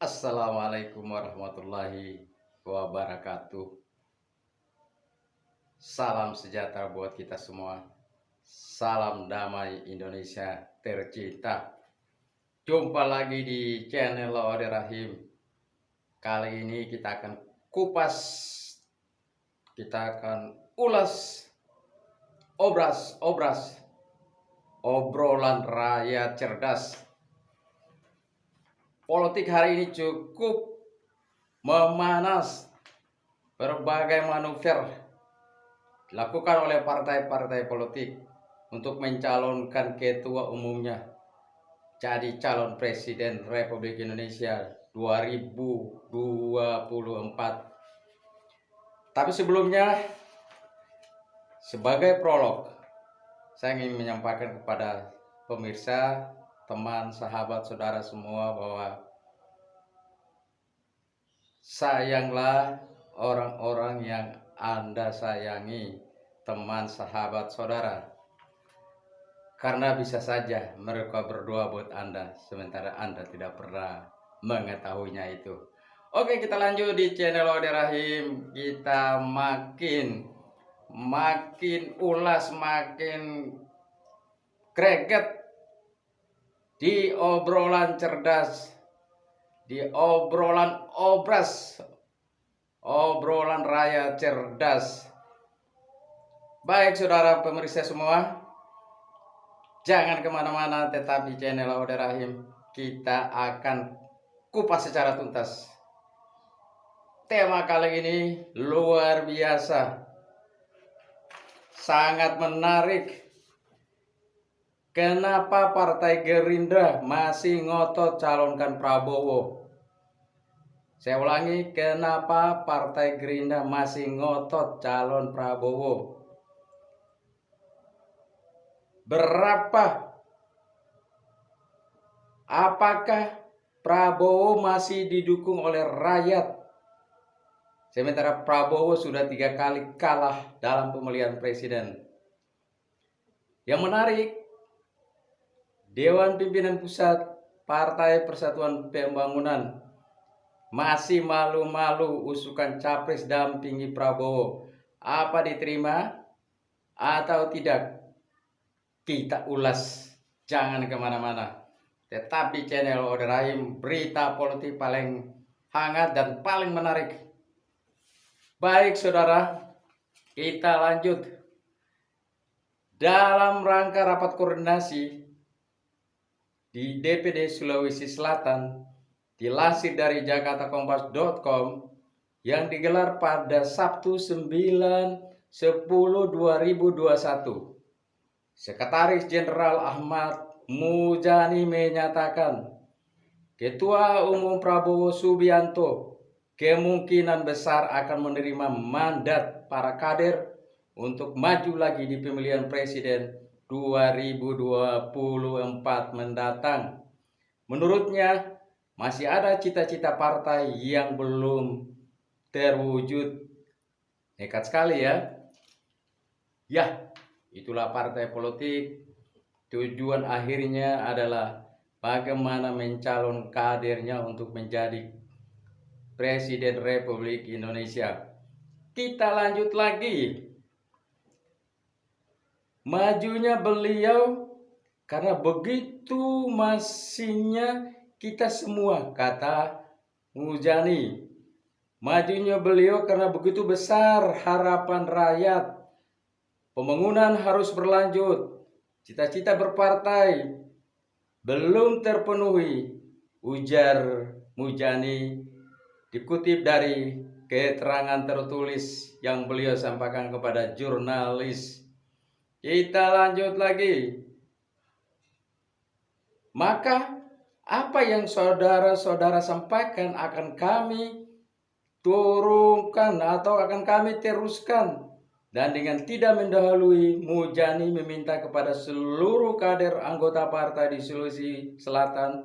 Assalamualaikum warahmatullahi wabarakatuh. Salam sejahtera buat kita semua. Salam damai Indonesia tercinta. Jumpa lagi di channel Lawade Rahim. Kali ini kita akan kupas, kita akan ulas obras obrolan rakyat cerdas. Politik hari ini cukup memanas. Berbagai manuver dilakukan oleh partai-partai politik untuk mencalonkan ketua umumnya jadi calon presiden Republik Indonesia 2024. Tapi sebelumnya, sebagai prolog, saya ingin menyampaikan kepada pemirsa, teman, sahabat, saudara semua bahwa sayanglah orang-orang yang Anda sayangi, teman, sahabat, saudara. Karena bisa saja mereka berdoa buat Anda, sementara Anda tidak pernah mengetahuinya itu. Oke, kita lanjut di channel Lawade Rahim. Kita makin ulas, makin greget di obrolan cerdas, di obrolan obrolan rakyat cerdas. Baik saudara pemirsa semua, jangan kemana-mana, tetap di channel Lawade Rahim. Kita akan kupas secara tuntas. Tema kali ini luar biasa, sangat menarik. Kenapa Partai Gerindra masih ngotot calonkan Prabowo? Saya ulangi, kenapa Partai Gerindra masih ngotot calon Prabowo? Berapa? Apakah Prabowo masih didukung oleh rakyat? Sementara Prabowo sudah 3 kali kalah dalam pemilihan presiden. Yang menarik, Dewan Pimpinan Pusat Partai Persatuan Pembangunan masih malu-malu usukan capres dampingi Prabowo. Apa diterima atau tidak? Kita ulas, jangan kemana-mana. Tetap di channel Lawade Rahim, berita politik paling hangat dan paling menarik. Baik saudara, kita lanjut. Dalam rangka rapat koordinasi di DPD Sulawesi Selatan, dilansir dari jakartakompas.com, yang digelar pada Sabtu 9/10/2021. Sekretaris Jenderal Ahmad Muzani menyatakan, Ketua Umum Prabowo Subianto kemungkinan besar akan menerima mandat para kader untuk maju lagi di pemilihan presiden 2024 mendatang. Menurutnya, masih ada cita-cita partai yang belum terwujud. Nekat sekali ya. Ya, itulah partai politik. Tujuan akhirnya adalah bagaimana mencalon kadernya untuk menjadi Presiden Republik Indonesia. Kita lanjut lagi. Majunya beliau karena begitu masihnya kita semua, kata Muzani. Majunya beliau karena begitu besar harapan rakyat. Pembangunan harus berlanjut. Cita-cita berpartai belum terpenuhi, ujar Muzani, dikutip dari keterangan tertulis yang beliau sampaikan kepada jurnalis. Kita lanjut lagi. Maka apa yang saudara-saudara sampaikan akan kami turunkan atau akan kami teruskan. Dan dengan tidak mendahului, Muzani meminta kepada seluruh kader anggota partai di Sulawesi Selatan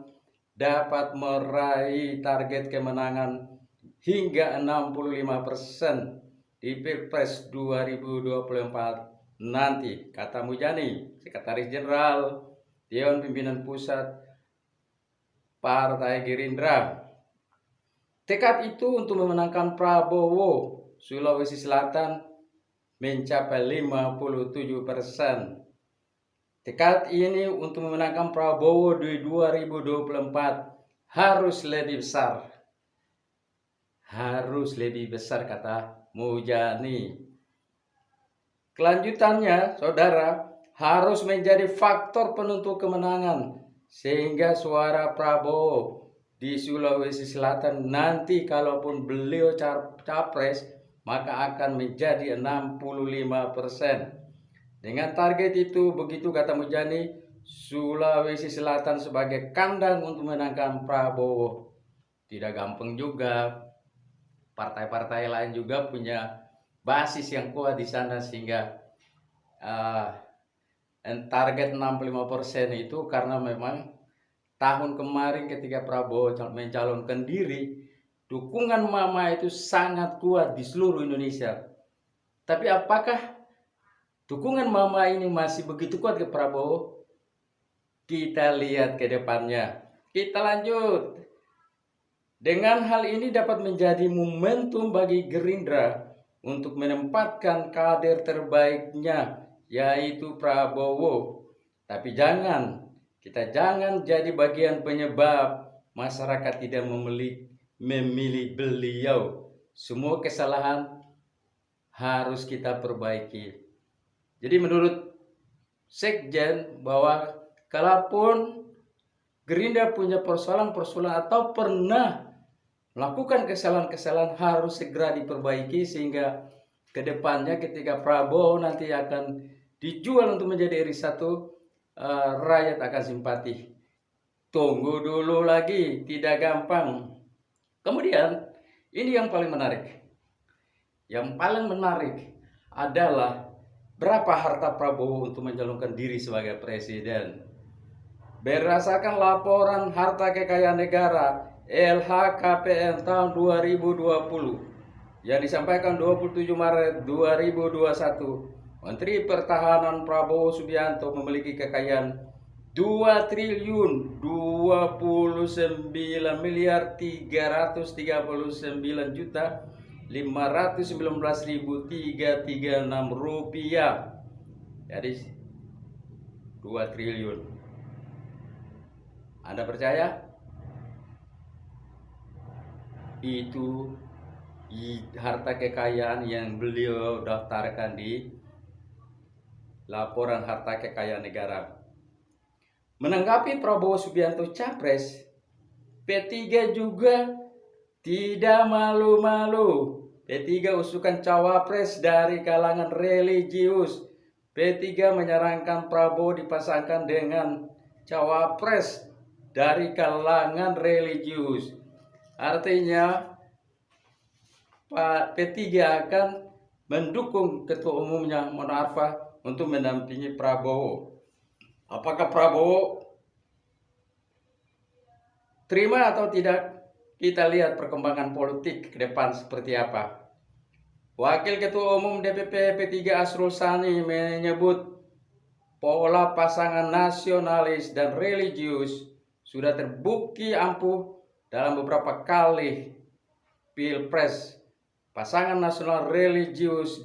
dapat meraih target kemenangan hingga 65% di Pilpres 2024 nanti, kata Muzani, Sekretaris Jenderal Dewan Pimpinan Pusat Partai Gerindra. Tekad itu untuk memenangkan Prabowo Sulawesi Selatan mencapai 57%. Tekad ini untuk memenangkan Prabowo di 2024 harus lebih besar. Harus lebih besar, kata Mujani. Kelanjutannya, saudara, harus menjadi faktor penentu kemenangan sehingga suara Prabowo di Sulawesi Selatan nanti kalaupun beliau capres maka akan menjadi 65%. Dengan target itu, begitu kata Mujani, Sulawesi Selatan sebagai kandang untuk menangkan Prabowo. Tidak gampang juga. Partai-partai lain juga punya basis yang kuat di sana sehingga target 65% itu karena memang tahun kemarin ketika Prabowo mencalonkan diri, dukungan mama itu sangat kuat di seluruh Indonesia. Tapi apakah dukungan mama ini masih begitu kuat ke Prabowo? Kita lihat ke depannya. Kita lanjut. Dengan hal ini dapat menjadi momentum bagi Gerindra untuk menempatkan kader terbaiknya, yaitu Prabowo. Tapi kita jangan jadi bagian penyebab masyarakat tidak memilih beliau. Semua kesalahan harus kita perbaiki. Jadi menurut Sekjen bahwa kalaupun Gerindra punya persoalan-persoalan atau pernah melakukan kesalahan-kesalahan harus segera diperbaiki sehingga kedepannya ketika Prabowo nanti akan dijual untuk menjadi RI1, rakyat akan simpati. Tunggu dulu lagi, tidak gampang. Kemudian ini yang paling menarik. Yang paling menarik adalah berapa harta Prabowo untuk mencalonkan diri sebagai presiden. Berdasarkan laporan harta kekayaan negara LHKPN tahun 2020 yang disampaikan 27 Maret 2021, Menteri Pertahanan Prabowo Subianto memiliki kekayaan 2 triliun 29 miliar 339 juta 519.336 rupiah. Jadi 2 triliun. Anda percaya? Itu harta kekayaan yang beliau daftarkan di laporan harta kekayaan negara. Menanggapi Prabowo Subianto capres, P3 juga tidak malu-malu. P3 usukan cawapres dari kalangan religius. P3 menyarankan Prabowo dipasangkan dengan cawapres dari kalangan religius. Artinya P3 akan mendukung ketua umumnya Mona Arfa untuk mendampingi Prabowo. Apakah Prabowo terima atau tidak? Kita lihat perkembangan politik ke depan seperti apa. Wakil Ketua Umum DPP P3 Asrul Sani menyebut pola pasangan nasionalis dan religius sudah terbukti ampuh dalam beberapa kali Pilpres. Pasangan nasional religius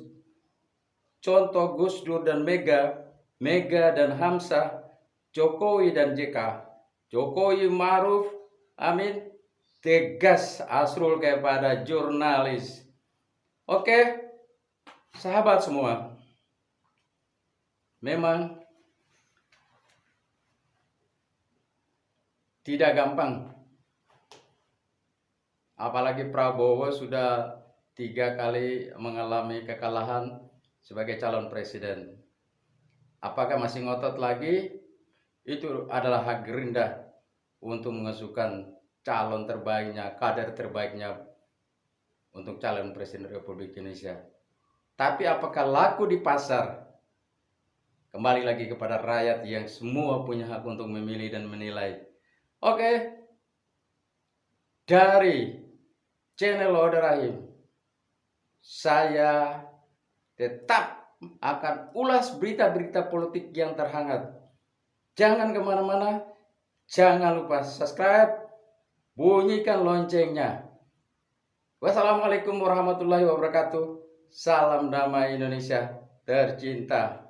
contoh Gus Dur dan Mega dan Hamzah, Jokowi dan JK, Jokowi Ma'ruf Amin, tegas Asrul kepada jurnalis. Oke, sahabat semua, memang tidak gampang. Apalagi Prabowo sudah 3 kali mengalami kekalahan sebagai calon presiden. Apakah masih ngotot lagi? Itu adalah hak Gerindra untuk mengusulkan calon terbaiknya, kader terbaiknya untuk calon presiden Republik Indonesia. Tapi apakah laku di pasar? Kembali lagi kepada rakyat yang semua punya hak untuk memilih dan menilai. Oke, dari channel Oda Rahim, saya tetap akan ulas berita-berita politik yang terhangat. Jangan kemana-mana, jangan lupa subscribe, bunyikan loncengnya. Wassalamualaikum warahmatullahi wabarakatuh. Salam damai Indonesia tercinta.